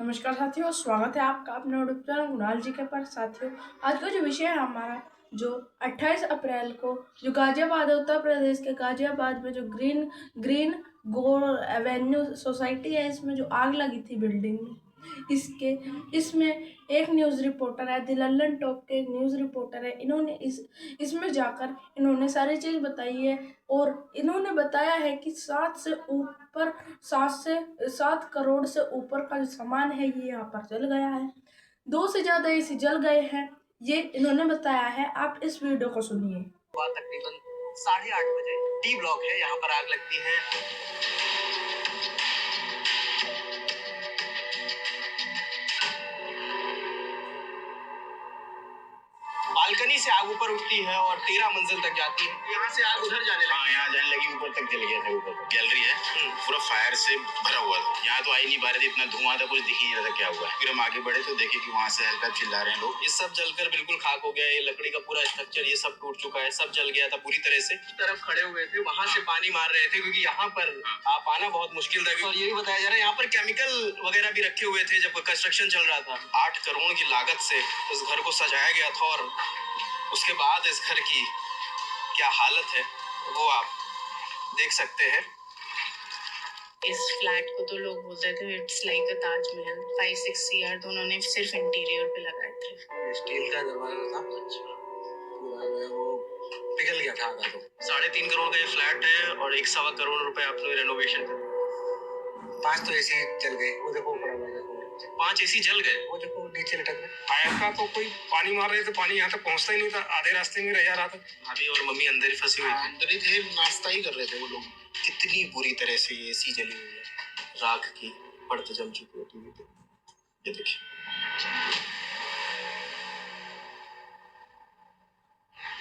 नमस्कार साथियों, स्वागत है आपका अपने यूट्यूब चैनल कुणाल जी के पर। साथियों, आज का जो विषय है हमारा, जो 28 अप्रैल को जो गाजियाबाद उत्तर प्रदेश के गाजियाबाद में जो ग्रीन ग्रीन गोल एवेन्यू सोसाइटी है, इसमें जो आग लगी थी बिल्डिंग में, इसमें एक न्यूज़ रिपोर्टर है, द लंदन टॉप के एक न्यूज़ रिपोर्टर है। इन्होंने इसमें जाकर इन्होंने सारी चीज़ बताई है और इन्होंने बताया है कि 7 करोड़ से ऊपर का जो सामान है ये यहाँ पर जल गया है। 2 से ज्यादा एसी जल गए हैं, ये इन्होंने बताया है। आप इस वीडियो को सुनिए। तकरीबन 8:30 बजे टी ब्लॉक है, यहाँ पर आग लगती है। बालकनी से आग ऊपर उठती है और 13 मंजिल तक जाती है। यहाँ से आग उधर जाने लगी। यहाँ जाने लगी, ऊपर तक चले गया था। ऊपर गैलरी है, पूरा फायर से भरा हुआ था। यहाँ तो आ ही नहीं पा रहे थे, इतना धुआं था, कुछ दिख ही नहीं रहा था क्या हुआ। फिर हम आगे बढ़े तो देखे कि वहाँ से हल्का चिल्ला रहे हैं लोग। ये सब जलकर बिल्कुल खाक हो गया है। ये लकड़ी का पूरा स्ट्रक्चर ये सब टूट चुका है, सब जल गया था पूरी तरह से। इस तरफ खड़े हुए थे, वहाँ से पानी मार रहे थे क्योंकि यहाँ पर आप आना बहुत मुश्किल था। और ये भी बताया जा रहा है यहाँ पर केमिकल वगैरह भी रखे हुए थे जब कंस्ट्रक्शन चल रहा था। 8 करोड़ की लागत से इस घर को सजाया गया था और उसके बाद इस घर की क्या हालत है वो आप देख सकते हैं। इस फ्लैट को तो लोग बोलते थे it's like a Taj Mahal. 5-6 CR तो उन्होंने सिर्फ इंटीरियर पे लगाए थे। स्टील का दरवाजा था, पूरा वो पिघल गया था आधा। तो 3.5 करोड़ का ये फ्लैट है और 1.25 करोड़ रुपए आपने रेनोवेशन कर। 5 तो एसी जल गए, वो देखो ऊपर वाला। 5 एसी जल गए, वो देखो नीचे लटक गए। फायर का तो कोई पानी मार रहे थे, पानी यहाँ तक पहुँचता ही नहीं था, आधे रास्ते में रह जा रहा था। भाभी और मम्मी अंदर ही फंसी हुई थी। अंदर ही थे, नाश्ता ही कर रहे थे वो लोग। कितनी बुरी तरह से ये एसी जली हुई है, राख की परत जम चुकी है टीवी पे। ये देखिए,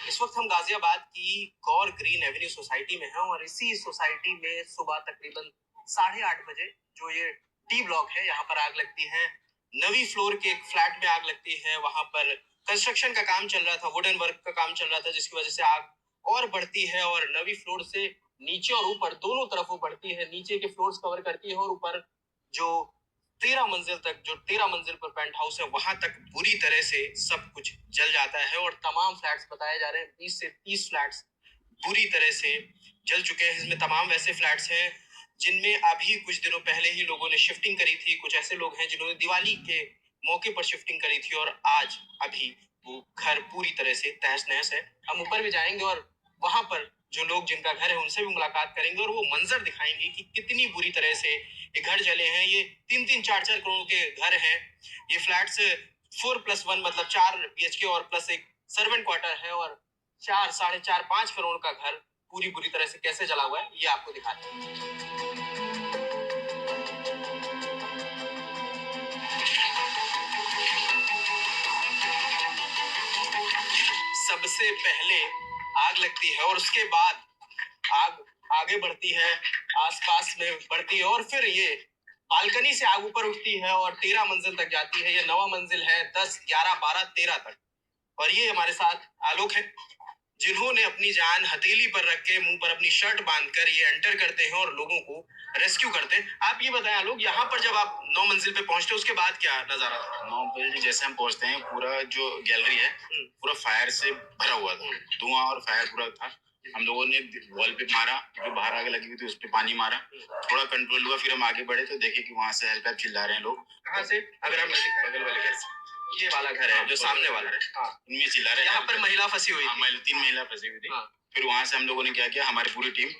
इस वक्त हम गाजियाबाद की गौर ग्रीन एवेन्यू सोसाइटी में हैं और इसी सोसाइटी में सुबह तकरीबन 8:30 बजे जो ये टी ब्लॉक है, यहाँ पर आग लगती है। नवी फ्लोर के एक फ्लैट में आग लगती है। वहां पर कंस्ट्रक्शन का काम चल रहा था, वुडन वर्क का काम चल रहा था, जिसकी वजह से आग और बढ़ती है और नवी फ्लोर से नीचे और ऊपर दोनों तरफ वो बढ़ती है। नीचे के फ्लोर्स कवर करती है और ऊपर जो 13 मंजिल तक, जो 13 मंजिल पर पेंट हाउस है, वहां तक बुरी तरह से सब कुछ जल जाता है और तमाम फ्लैट्स बताए जा रहे हैं 20 से 30 फ्लैट्स बुरी तरह से जल चुके हैं। इसमें तमाम वैसे फ्लैट्स हैं जिनमें अभी कुछ दिनों पहले ही लोगों ने शिफ्टिंग करी थी। कुछ ऐसे लोग हैं जिन्होंने दिवाली के मौके पर शिफ्टिंग करी थी और आज अभी वो घर पूरी तरह से तहस नहस है। हम ऊपर भी जाएंगे और वहां पर जो लोग जिनका घर है उनसे भी मुलाकात करेंगे और वो मंजर दिखाएंगे कि कितनी बुरी तरह से ये घर जले हैं। ये 3-3, 4-4 करोड़ के घर हैं। ये फ्लैट्स 4+1 मतलब 4 BHK और प्लस एक सर्वेंट क्वार्टर है और 4, 4.5, 5 करोड़ का घर पूरी बुरी तरह से कैसे जला हुआ है ये आपको दिखाते हैं। सबसे पहले आग लगती है और उसके बाद आग आगे बढ़ती है, आसपास में बढ़ती है और फिर ये बालकनी से आग ऊपर उठती है और 13 मंजिल तक जाती है। ये 9वां मंजिल है, 10, 11, 12, 13 तक। और ये हमारे साथ आलोक है जिन्होंने अपनी जान हथेली पर रख के मुंह पर अपनी शर्ट बांधकर ये एंटर करते हैं और लोगों को रेस्क्यू करते हैं। आप ये बताएं आलोक, यहाँ पर जब आप 9 मंजिल पे पहुंचते उसके बाद क्या नजारा था? 9 मंजिल जैसे हम पहुंचते हैं, पूरा जो गैलरी है पूरा फायर से भरा हुआ था। धुआं और फायर पूरा था। हम लोगों ने वॉल पे मारा, जो बाहर आगे लगी हुई थी उस पे पानी मारा, थोड़ा कंट्रोल हुआ। फिर हम आगे बढ़े तो देखे कि वहां से हल्का चिल्ला रहे हैं लोग। कहाँ से? अगर हम बगल वाले घर से, ये वाला घर है जो सामने वाला है, इनमें चिल्ला रहे हैं। यहाँ पर महिला फंसी हुई थी। 3 महिला फंसी हुई थी। फिर वहां से हम लोगों ने क्या किया, हमारी पूरी टीम,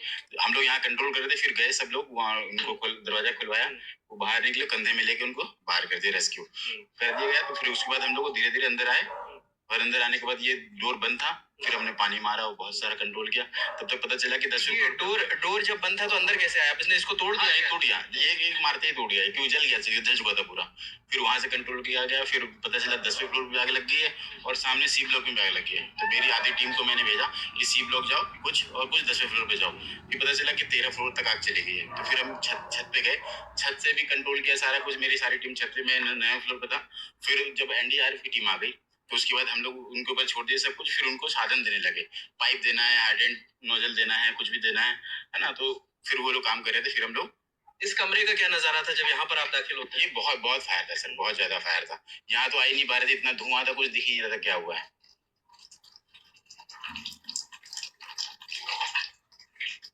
हम लोग यहाँ कंट्रोल कर रहे थे, फिर गए सब लोग वहाँ, उनको दरवाजा खुलवाया, वो बाहर निकले, कंधे में लेके उनको बाहर कर दिया, रेस्क्यू कर दिया गया। तो फिर उसके बाद हम लोग धीरे धीरे अंदर आए और अंदर आने के बाद ये डोर बंद था। फिर हमने पानी मारा और बहुत सारा कंट्रोल किया। तब तक पता चला कि 10वें डोर जब बंद था तो अंदर कैसे आया? आपने इसको तोड़ दिया? टूट गया, एक मारते ही टूट गया, क्यों जल गया, जल चुका था पूरा। फिर वहां से कंट्रोल किया गया। फिर पता चला 10वें फ्लोर पे आग लग गई है और सामने सी ब्लॉक में आग लगी है। तो मेरी आधी टीम को मैंने भेजा कि सी ब्लॉक जाओ कुछ, और कुछ 10वें फ्लोर पे जाओ। फिर पता चला कि 13 फ्लोर तक आग चली गई है। तो फिर हम छत पे गए, छत से भी कंट्रोल किया सारा कुछ। मेरी सारी टीम छत पे, मैं 9वें फ्लोर पे था। फिर जब NDRF की टीम आ गई तो उसके बाद हम लोग उनके ऊपर छोड़ दिए सब कुछ। फिर उनको साधन देने लगे, पाइप देना है, हाइड्रेंट नोजल देना है, कुछ भी देना है ना। तो फिर वो लोग काम कर रहे थे। फिर हम लोग इस कमरे का क्या नजारा था जब यहाँ पर आप दाखिल होते ये बहुत बहुत फायर था सर, बहुत ज्यादा फायर था। यहाँ तो आ ही नहीं पा रहे थे, इतना धुआं था, कुछ दिख ही नहीं रहा था क्या हुआ है।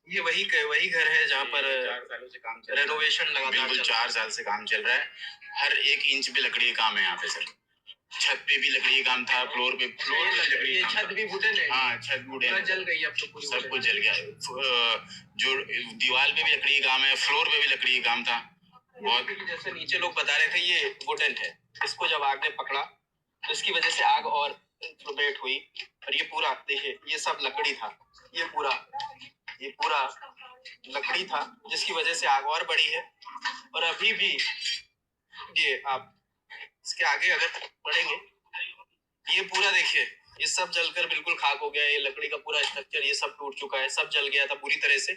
ये वही घर है जहाँ पर 4 सालों से काम चल रहा है। रेनोवेशन लगातार बिल्कुल चल रहा 4 साल से काम चल रहा है। हर एक इंच पे लकड़ी का काम है यहाँ पे सर। छत पे भी लकड़ी का काम था, फ्लोर पे लकड़ी ये का काम छत था। भी वुडन है। हाँ, छत वुडन पूरा है। जल गई अब तो पूरी सब wooden कुछ है। जल गया। जो दीवार पे भी लकड़ी का काम है, फ्लोर पे भी लकड़ी का काम था। बहुत जैसे नीचे लोग बता रहे थे ये वुडन है, इसको जब आग ने पकड़ा तो इसकी वजह से आग और इंफ्लेमेट हुई। और ये पूरा देखिए, ये सब लकड़ी था, ये पूरा लकड़ी था जिसकी वजह से आग और बढ़ी है। और अभी भी ये आप इसके आगे अगर बढ़ेंगे, ये पूरा देखिए, ये सब जलकर बिल्कुल खाक हो गया है। ये लकड़ी का पूरा स्ट्रक्चर ये सब टूट चुका है, सब जल गया था पूरी तरह से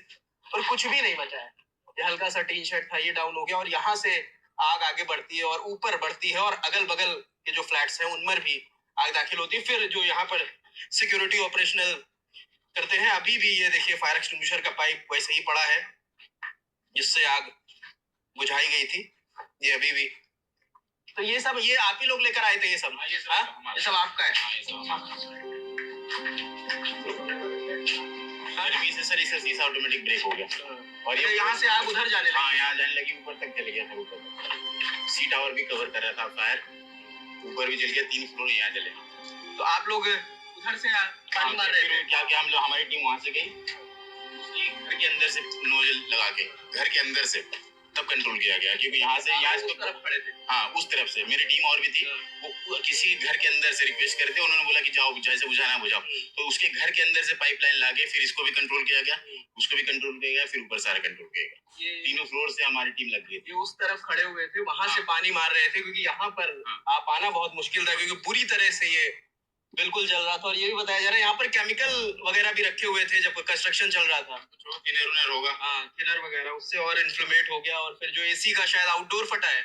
और कुछ भी नहीं बचा है। ये हल्का सा टीन शेड था, ये डाउन हो गया और यहाँ से आग आगे बढ़ती है और ऊपर बढ़ती है और अगल बगल के जो फ्लैट्स हैं उनमें भी आग दाखिल होती है। फिर जो यहाँ पर सिक्योरिटी ऑपरेशनल करते हैं, अभी भी ये देखिए फायर एक्सटिंग्विशर का पाइप वैसे ही पड़ा है जिससे आग बुझाई गई थी। ये अभी भी, तो ये सब ये आप ही लोग लेकर आए थे ये सब? हाँ, ये सब आपका है। बीच से सर इसका शीशा ऑटोमेटिक ब्रेक हो गया और ये यहाँ से आग उधर जाने लगी। हाँ, यहाँ जाने लगी, ऊपर तक चले गया था। ऊपर सी टावर भी कवर कर रहा था फायर, ऊपर भी जल गया, 3 फ्लोर यहाँ जले। तो आप लोग उधर से पानी मार रहे थे? क्या हम लोग, हमारी टीम वहां से गई, घर के अंदर से नोजल लगा के, घर के अंदर से तब कंट्रोल किया गया, क्योंकि यहाँ से उस तरफ खड़े थे। हाँ, उस तरफ से मेरी टीम और भी थी। वो किसी घर के अंदर से रिक्वेस्ट करते, उन्होंने बोला कि जाओ, जैसे बुझाना बुझाओ। तो उसके घर के अंदर से पाइपलाइन लाके फिर इसको भी कंट्रोल किया गया, उसको भी कंट्रोल किया गया, फिर ऊपर सारा कंट्रोल किया गया। ये 3 फ्लोर से हमारी टीम लग गई थी। ये उस तरफ खड़े हुए थे, वहां से पानी मार रहे थे क्योंकि यहाँ पर आप आना बहुत मुश्किल था क्योंकि पूरी तरह से ये बिल्कुल जल रहा था। और ये भी बताया जा रहा है यहाँ पर केमिकल वगैरह भी रखे हुए थे जब कंस्ट्रक्शन चल रहा था। थिनर होगा, हाँ, थिनर वगैरह, उससे और इन्फ्लेमेट हो गया। और फिर जो एसी का शायद आउटडोर फटा है,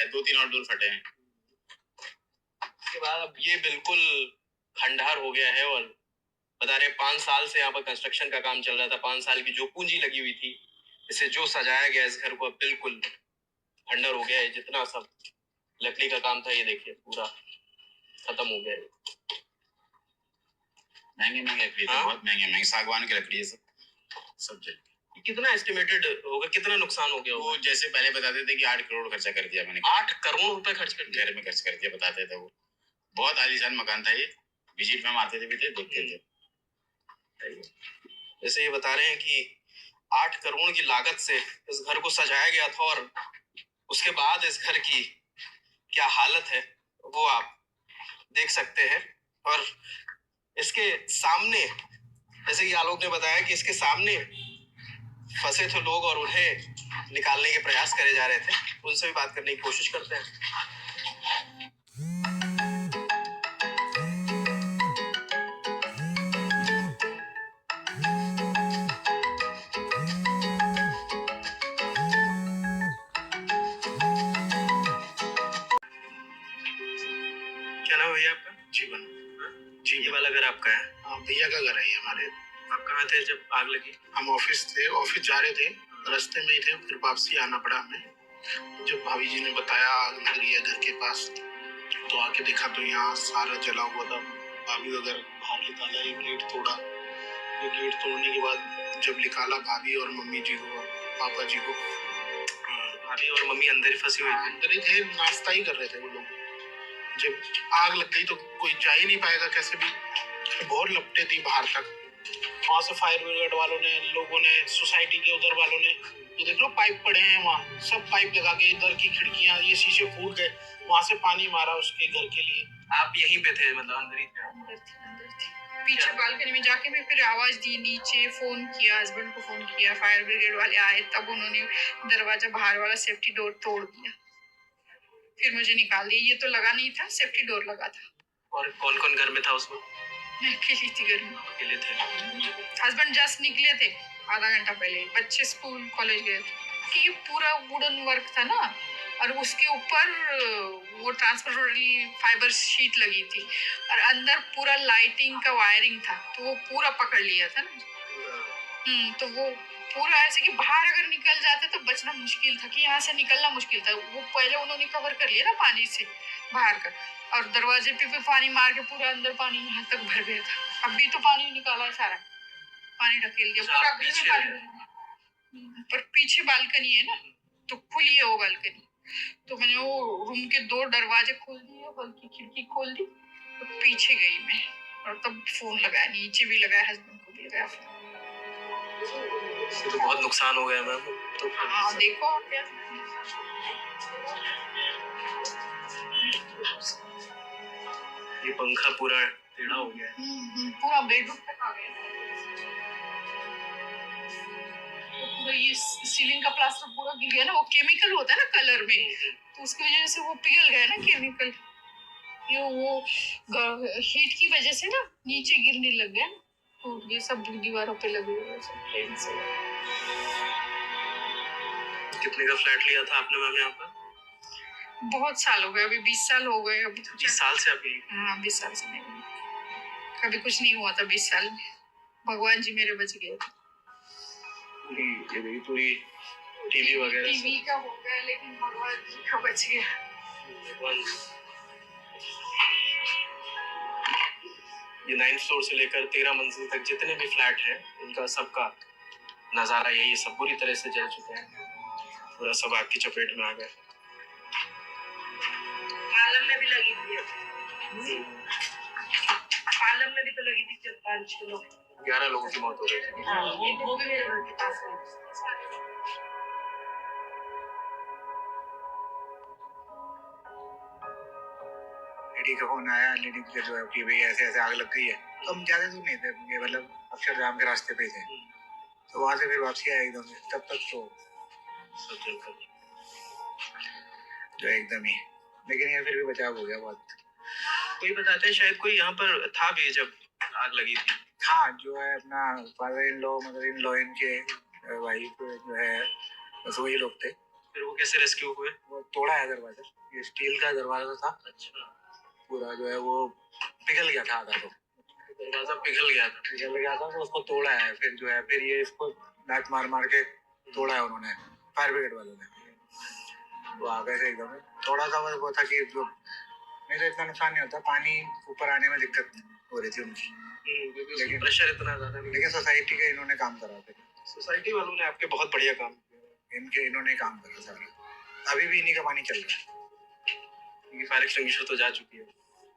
2-3 आउटडोर फटे हैं। उसके बाद अब ये बिल्कुल खंडहर हो गया है। और बता रहे 5 साल से यहाँ पर कंस्ट्रक्शन का काम चल रहा था, 5 साल की जो पूंजी लगी हुई थी, इसे जो सजाया गया इस घर को, अब बिल्कुल खंडहर हो गया है। जितना सब लकड़ी का काम था ये देखिए पूरा खत्म हो गया है। महंगे लकड़ी थे, बहुत महंगे सागवान की लकड़ी है, सब जल गया। कितना एस्टिमेटेड होगा, कितना नुकसान हो गया होगा? वो जैसे पहले बताते थे कि 8 करोड़ खर्चा कर दिया मैंने। 8 करोड़ रुपए खर्च कर दिया घर में खर्च कर दिया, बताते थे वो। बहुत आलीशान मकान था ये, विजिट में हम आते थे भी थे, देखते थे। जैसे ये बता रहे हैं कि 8 करोड़ की लागत से इस घर को सजाया गया था और उसके बाद इस घर की क्या हालत है वो आप देख सकते हैं। और इसके सामने, जैसे कि आलोक ने बताया कि इसके सामने फंसे थे लोग और उन्हें निकालने के प्रयास करे जा रहे थे। उनसे भी बात करने की कोशिश करते हैं। क्या नाम है भैया आपका? जीवन जी, ये वाला घर आपका है? हाँ, भैया का घर है ये हमारे। आप कहाँ थे जब आग लगी? हम ऑफिस जा रहे थे, रास्ते में ही थे, फिर वापसी आना पड़ा हमें। जब भाभी जी ने बताया आग लग रही है घर के पास, तो आके देखा तो यहाँ सारा जला हुआ था। भाभी का घर बाहर निकाला, एक गेट तोड़ा। ये गेट तोड़ने के बाद जब निकाला भाभी और मम्मी जी को, पापा जी को, भाभी और मम्मी अंदर ही फंसी हुई थी। अंदर ही थे, नाश्ता ही कर रहे थे वो लोग। जब आग लग गई तो कोई जा ही नहीं पाएगा कैसे भी, बहुत लपटे थी बाहर तक। वहां से फायर ब्रिगेड वालों ने, लोगों ने, सोसाइटी के उधर वालों ने, ये देख लो पाइप पड़े हैं वहाँ, सब पाइप लगा के इधर की खिड़कियां, ये शीशे फूट गए, वहां से पानी मारा उसके घर के लिए। आप यहीं पे थे, मतलब अंदर ही थे? अंदर थी पीछे बालकनी में जाके भी फिर आवाज दी, नीचे फोन किया, हस्बैंड को फोन किया, फायर ब्रिगेड वाले आए, तब उन्होंने दरवाजा बाहर वाला सेफ्टी डोर तोड़ दिया, फिर मुझे निकाल दिया। ये तो लगा नहीं था, सेफ्टी डोर लगा था। और कौन कौन घर में था उसमें? मैं अकेली थी घर में, अकेले थे? हस्बैंड जस्ट निकले थे आधा घंटा पहले, बच्चे स्कूल कॉलेज गए थे। कि ये पूरा वुडन वर्क था ना, और उसके ऊपर वो ट्रांसपेरेंटली फाइबर शीट लगी थी और अंदर पूरा लाइटिंग का वायरिंग था, तो वो पूरा पकड़ लिया था ना। तो वो पूरा ऐसे कि बाहर अगर निकल जाते तो बचना मुश्किल था, कि यहाँ से निकलना मुश्किल था। वो पहले उन्होंने कवर कर लिया ना पानी से बाहर का, और दरवाजे पे भी पानी मार के पूरा अंदर पानी यहाँ तक भर गया था। अभी तो पानी निकाला है सारा, पानी ढकेल दिया पूरा घर में पानी भर गया। पर पीछे बालकनी है ना, तो खुली है वो बालकनी, तो मैंने वो रूम के 2 दरवाजे खोल दिए, हॉल की खिड़की खोल दी, तो पीछे गई मैं, और तब फोन लगाया, नीचे भी लगाया, हस्बैंड को भी लगाया फोन। तो बहुत नुकसान हो गया मैम। तो हाँ देखो आप क्या, ये पंखा पूरा टेढ़ा हो गया है। पूरा बेडरूम तक आ गया। तो पूरा ये सीलिंग का प्लास्टर पूरा गिर गया ना, वो केमिकल होता है ना कलर में, तो उसकी वजह से वो पिघल गया ना केमिकल, ये वो हीट की वजह से ना नीचे गिरने लग गया, तो ये सब दीवारों पे लगे हुए हैं से। कितने का फ्लैट लिया था आपने मैम यहाँ पर? बहुत साल हो गए, अभी 20 साल हो गए। अभी 20 साल से आप यही? हाँ 20 साल से नहीं, कभी कुछ नहीं हुआ था 20 साल में, भगवान जी मेरे बच गए थे। पूरी टीवी वगैरह टीवी का हो गया, लेकिन भगवान जी का बच गया। ये 9th फ्लोर से लेकर 13 मंजिल तक जितने भी फ्लैट हैं, इनका सबका नजारा यही है, सब बुरी तरह से जल चुके हैं, पूरा सब आग की चपेट में आ गए। पालम में भी लगी थी, पालम में भी तो लगी थी 4-5 लोग, 11 लोगों की मौत हो गई थी। हाँ, वो भी मेरे घर के पास है। लेडी का फोन आया, लेडी के जो है कि भाई ऐसे ऐसे आग लग गई है। तो हम ज्यादा दूर नहीं थे, ये मतलब अक्षरधाम के रास्ते पे थे, तो वहां से फिर वापसी आया एकदम से, तब तक तो सब जलकर जो एकदम ही, लेकिन ये फिर भी बचाव हो गया बहुत। कोई बताते हैं शायद कोई यहाँ पर था भी जब आग लगी थी। हाँ, जो है अपना father in law, mother in law, इनके वाइफ जो है, बस वही लोग थे। फिर वो कैसे रेस्क्यू हुए? वो तोड़ा है दरवाजा, ये स्टील का दरवाजा था। अच्छा, पूरा जो है वो पिघल गया था आधा, तो दरवाजा पिघल गया था, तो उसको तोड़ा है। फिर जो है फिर ये इसको लात मार मार के तोड़ा है उन्होंने, फायर ब्रिगेड वालों ने। वो आ गए थे एकदम, थोड़ा सा वो था कि जो नहीं तो इतना नुकसान नहीं होता, पानी ऊपर आने में दिक्कत हो रही थी उनकी, लेकिन प्रेशर इतना ज्यादा नहीं। लेकिन सोसाइटी के इन्होंने काम करा थे, सोसाइटी वालों ने आपके बहुत बढ़िया काम किया। इन्होंने काम करा सारा। अभी भी इन्हीं का पानी चल रहा है, फायर एक्सटिंग्विशर तो जा चुकी है।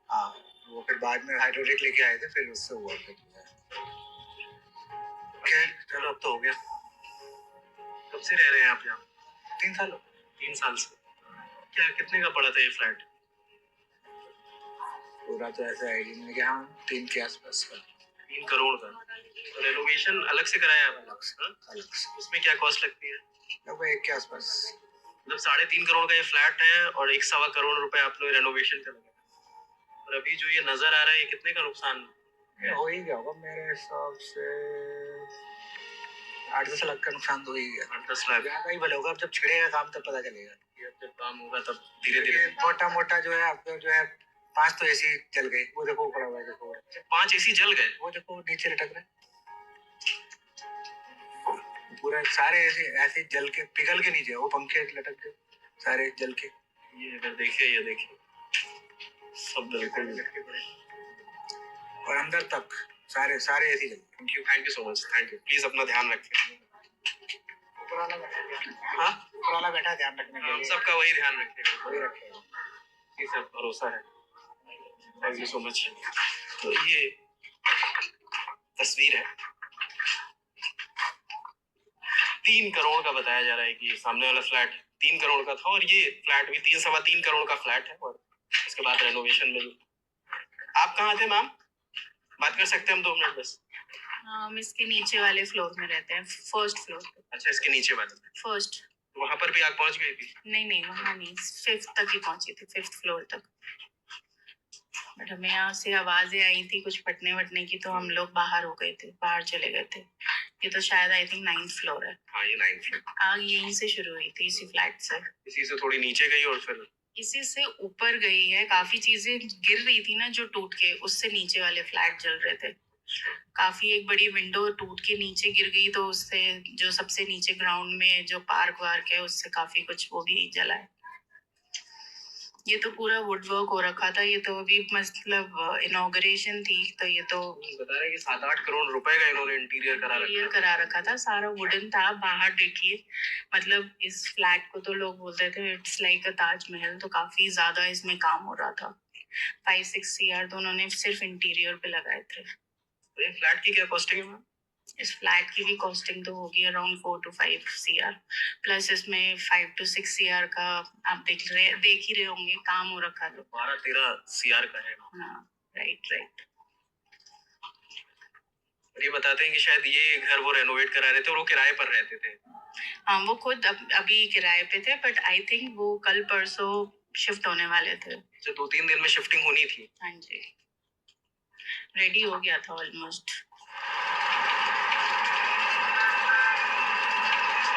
हाँ, वो फिर बाद में हाइड्रोलिक लेके आए थे, फिर उससे हुआ फिर। चलो अब तो हो गया। कब से रह रहे हैं आप यहाँ? 3 साल 3 साल से। क्या कितने का पड़ा था ये फ्लैट? पूरा तो ऐसा आइडिया नहीं कि हाँ 3 के आसपास का। 3 करोड़ का। रेनोवेशन अलग से कराया आप? अलग से। उसमें क्या कॉस्ट लगती है? लगभग 1 के आसपास। मतलब 3.5 करोड़ का ये फ्लैट है और 1.25 करोड़ रुपए आप लोग रेनोवेशन का लगा। और अभी जो ये नजर आ रहा है, ये कितने का नुकसान हो ही गया होगा मेरे हिसाब से, 8-10 लाख का नुकसान तो हो ही गया। 8-10 लाख ज्यादा ही भले होगा, अब जब छिड़ेगा काम तब पता चलेगा। जब काम होगा तब धीरे धीरे। मोटा मोटा जो है आपको जो है 5 तो एसी जल गए, वो देखो पड़ा हुआ है, देखो 5 एसी जल गए। वो देखो नीचे लटक रहे, पूरा सारे एसी ऐसे जल के पिघल के नीचे, वो पंखे लटक के सारे जल के। ये अगर देखिए, ये देखिए सब जल पड़े और अंदर तक सारे एसी जल गए। Thank you so much, thank you. Please अपना ध्यान रखें। हाँ, पुराना बैठा ध्यान रखने के हम लिए, सबका वही ध्यान रखेगा, वही रखेगा। ये सब भरोसा है। Thank you so much. तो ये तस्वीर है, 3 करोड़ का बताया जा रहा है कि सामने वाला फ्लैट 3 करोड़ का था, और ये फ्लैट भी 3-3.25 करोड़ का फ्लैट है। और उसके बाद रेनोवेशन में। आप कहाँ थे मैम? बात कर सकते हैं हम 2 मिनट बस? हम इसके नीचे वाले फ्लोर में रहते हैं, फर्स्ट फ्लोर पे। अच्छा, इसके नीचे वाले में। फर्स्ट। तो वहां पर भी आग पहुंच गई थी? नहीं, वहां नहीं, 5th तक ही पहुंची थी, 5th फ्लोर तक। बट हमें यहाँ से आवाजें आई थी कुछ फटने वटने की, तो हम लोग बाहर हो गए थे, बाहर चले गए थे। ये तो शायद आई थिंक 9th फ्लोर है। हाँ, ये 9th फ्लोर। आग यहीं से शुरू हुई थी, इसी फ्लैट से। इसी से थोड़ी नीचे गई और फिर इसी से ऊपर गई है, काफी चीजें गिर रही थी ना जो टूट के, उससे नीचे वाले फ्लैट जल रहे थे। काफी एक बड़ी विंडो टूट के नीचे गिर गई, तो उससे जो सबसे नीचे ग्राउंड में जो पार्क वार्क है उससे काफी कुछ वो भी जला है। ये तो पूरा वुड वर्क हो रखा था, ये तो अभी मतलब इनॉग्रेशन थी, तो ये तो बता रहे हैं कि 7-8 करोड़ रुपए का इन्होंने इंटीरियर करा रखा था, सारा वुडन था। बाहर देखिए, मतलब इस फ्लैट को तो लोग बोलते थे इट्स लाइक अ ताजमहल, तो काफी ज्यादा इसमें काम हो रहा था। 5-6 CR तो उन्होंने सिर्फ इंटीरियर पे लगाए थे। ये फ्लैट की क्या कॉस्टिंग है? इस फ्लैट की भी कॉस्टिंग तो होगी अराउंड 4 to 5 CR, प्लस इसमें 5 to 6 CR का आप देख ही रहे होंगे, काम हो रखा था। 12-13 CR का है। हाँ, राइट। और ये बताते हैं कि शायद ये घर वो रेनोवेट करा रहे थे और वो किराए पर रहते थे। हाँ, वो खुद अभी किराए पे थे, बट आई थिंक वो कल परसों शिफ्ट होने वाले थे। जो 2-3 दिन में शिफ्टिंग होनी थी। हाँ जी, रेडी हो गया था ऑलमोस्ट।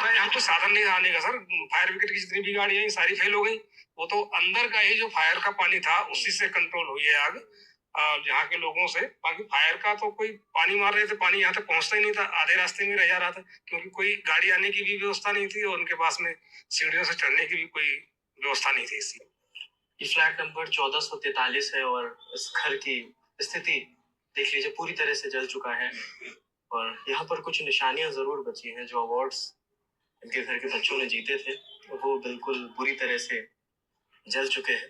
यहाँ तो साधन नहीं आने का सर, फायर ब्रिगेड की जितनी भी गाड़ियां सारी फेल हो गई। वो तो अंदर का ही जो फायर का पानी था उसी से कंट्रोल हुई है आग, यहाँ के लोगों से। बाकी फायर का तो कोई पानी मार रहे थे, पानी यहाँ तक पहुंचता ही नहीं था, आधे रास्ते में रह जा रहा था, क्योंकि कोई गाड़ी आने की भी व्यवस्था नहीं थी और उनके पास में सीढ़ियों से चढ़ने की भी कोई व्यवस्था नहीं थी। इसलिए ये फ्लैट नंबर 1443 है और इस घर की स्थिति देख लीजिए, पूरी तरह से जल चुका है। और यहाँ पर कुछ निशानियां जरूर बची हैं। जो अवार्ड्स इनके घर के बच्चों ने जीते थे वो बिल्कुल बुरी तरह से जल चुके हैं।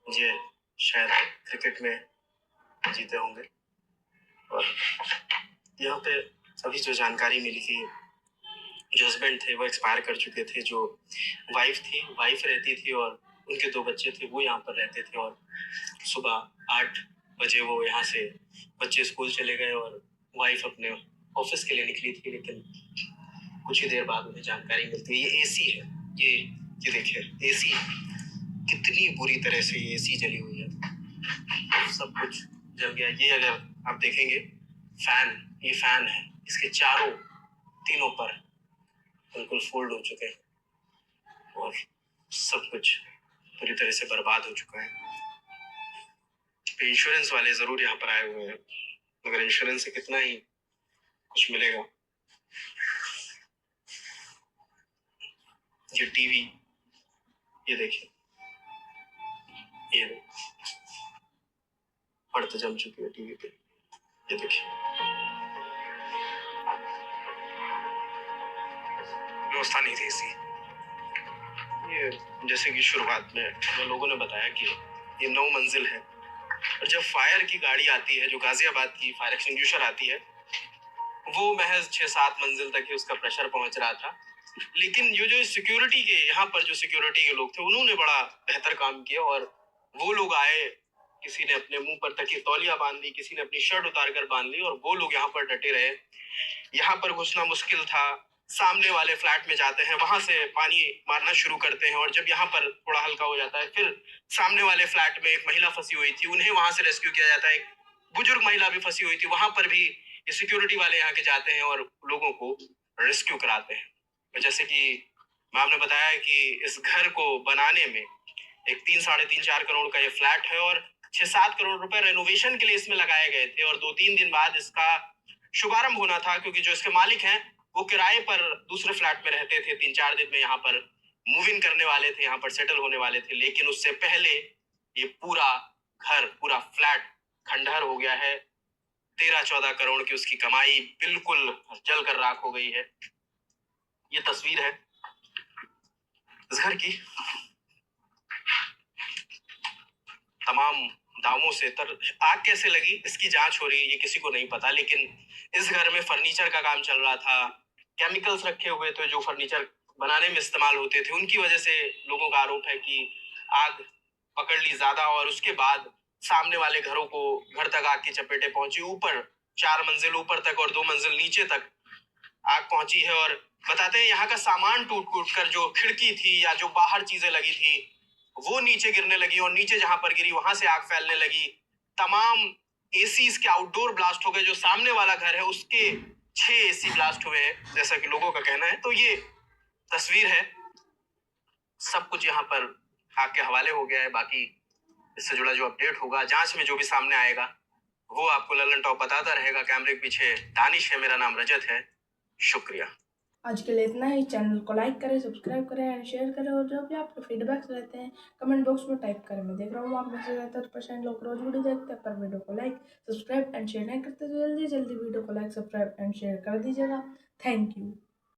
ये शायद क्रिकेट में जीते होंगे। और यहाँ पे अभी जो जानकारी मिली कि जो हस्बैंड थे वो एक्सपायर कर चुके थे, जो वाइफ रहती थी और उनके 2 बच्चे थे वो यहाँ पर रहते थे। और सुबह 8 बजे वो यहाँ से बच्चे स्कूल चले गए और वाइफ अपने ऑफिस के लिए निकली थी, लेकिन कुछ ही देर बाद उन्हें जानकारी मिलती है। ये एसी है, ये देखिए एसी कितनी बुरी तरह से ये एसी जली हुई है, सब कुछ जल गया। ये अगर आप देखेंगे ये फैन है, इसके तीनों पर बिल्कुल फोल्ड हो चुके हैं और सब कुछ पूरी तरह से बर्बाद हो चुका है। इंश्योरेंस वाले जरूर यहाँ पर आए हुए हैं, मगर इंश्योरेंस से कितना ही कुछ मिलेगा। ये टीवी, ये देखिए, ये पड़ते जम चुकी है टीवी पे, ये देखिए। व्यवस्था नहीं थी इसी। ये जैसे कि शुरुआत में हमें लोगों ने बताया कि ये 9 मंजिल है और जब फायर की गाड़ी आती है, जो गाजियाबाद की फायर एक्सटिंग्विशर आती है, वो महज 6-7 मंजिल तक ही उसका प्रेशर पहुंच रहा था। लेकिन जो सिक्योरिटी के यहाँ पर जो सिक्योरिटी के लोग थे उन्होंने बड़ा बेहतर काम किया और वो लोग आए, किसी ने अपने मुंह पर तकिए तौलिया बांध ली, किसी ने अपनी शर्ट उतार कर बांध ली और वो लोग यहाँ पर डटे रहे। यहाँ पर घुसना मुश्किल था। सामने वाले फ्लैट में जाते हैं, वहां से पानी मारना शुरू करते हैं और जब यहाँ पर थोड़ा हल्का हो जाता है, फिर सामने वाले फ्लैट में एक महिला फंसी हुई थी, उन्हें वहां से रेस्क्यू किया जाता है। एक बुजुर्ग महिला भी फंसी हुई थी, वहां पर भी ये सिक्योरिटी वाले यहाँ के जाते हैं और लोगों को रेस्क्यू कराते हैं। जैसे कि मैम ने बताया कि इस घर को बनाने में एक 3-4.5 करोड़ का ये फ्लैट है और 6-7 करोड़ रुपए रेनोवेशन के लिए इसमें लगाए गए थे और 2-3 दिन बाद इसका शुभारंभ होना था, क्योंकि जो इसके मालिक हैं वो किराए पर दूसरे फ्लैट में रहते थे। 3-4 दिन में यहाँ पर मूव इन करने वाले थे, यहाँ पर सेटल होने वाले थे, लेकिन उससे पहले ये पूरा फ्लैट खंडहर हो गया है। 13-14 करोड़ की उसकी कमाई बिल्कुल जल कर राख हो गई है। ये तस्वीर है इस घर की। तमाम दावों से आग कैसे लगी इसकी जांच हो रही है, ये किसी को नहीं पता, लेकिन इस घर में फर्नीचर का काम चल रहा था। केमिकल्स रखे हुए थे जो फर्नीचर बनाने में इस्तेमाल होते थे, उनकी वजह से लोगों का आरोप है कि आग पकड़ ली ज्यादा और उसके बाद सामने वाले घर तक आग की चपेटें पहुंची। ऊपर 4 मंजिल ऊपर तक और 2 मंजिल नीचे तक आग पहुंची है और बताते हैं यहाँ का सामान टूट कर जो खिड़की थी या जो बाहर चीजें लगी थी वो नीचे गिरने लगी और नीचे जहां पर गिरी वहां से आग फैलने लगी। तमाम एसीज के आउटडोर ब्लास्ट हो गए। जो सामने वाला घर है उसके 6 एसी ब्लास्ट हुए हैं, जैसा कि लोगों का कहना है। तो ये तस्वीर है, सब कुछ यहाँ पर आग के हवाले हो गया है। बाकी इससे जुड़ा जो अपडेट होगा, जांच में जो भी सामने आएगा वो आपको ललन टॉप बताता रहेगा। कैमरे के पीछे दानिश है, मेरा नाम रजत है। शुक्रिया। आज के लिए इतना ही। चैनल को लाइक करें, सब्सक्राइब करें एंड शेयर करें, और जो भी आपके फीडबैक्स रहते हैं कमेंट बॉक्स में टाइप करें। मैं देख रहा हूँ आप में से 70% लोग रोज वीडियो देखते हैं, पर वीडियो को लाइक सब्सक्राइब एंड शेयर नहीं करते, तो जल्दी जल्दी वीडियो को लाइक सब्सक्राइब एंड शेयर कर दीजिएगा। Thank you.